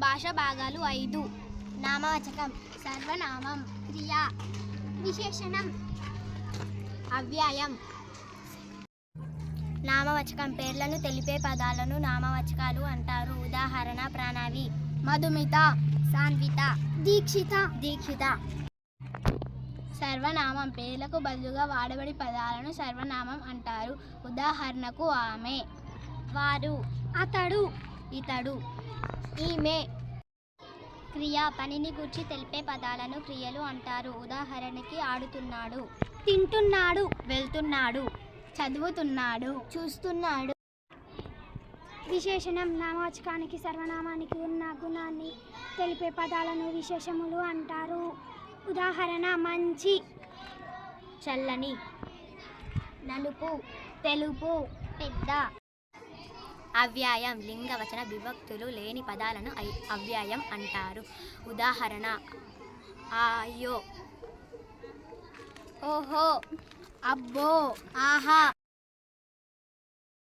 భాష భాగాలు 5. నామవాచకం, సర్వనామం, క్రియ, విశేషణం, అవ్యయం. నామవాచకం పేర్లను తెలిపే పదాలను నామవాచకాలు అంటారు. ఉదాహరణ ప్రణవి, మధుమిత, సాన్విత, దీక్షిత. సర్వనామం పేర్లకు బదులుగా వాడబడి పదాలను సర్వనామం అంటారు. ఉదాహరణకు ఆమె, వారు, అతడు, ఇతడు, ఈమె. క్రియ పనిని గూర్చి తెలిపే పదాలను క్రియలు అంటారు. ఉదాహరణకి ఆడుతున్నాడు, తింటున్నాడు, వెళ్తున్నాడు, చదువుతున్నాడు, చూస్తున్నాడు. విశేషణం నామవాచకానికి సర్వనామానికి ఉన్న గుణాన్ని తెలిపే పదాలను విశేషములు అంటారు. ఉదాహరణ మంచి, చల్లని, నలుపు, తెలుపు, పెద్ద. అవ్యయం లింగవచన విభక్తులు లేని పదాలను అవ్యయం అంటారు. ఉదాహరణ ఆయో, ఓహో, అబ్బో, ఆహా.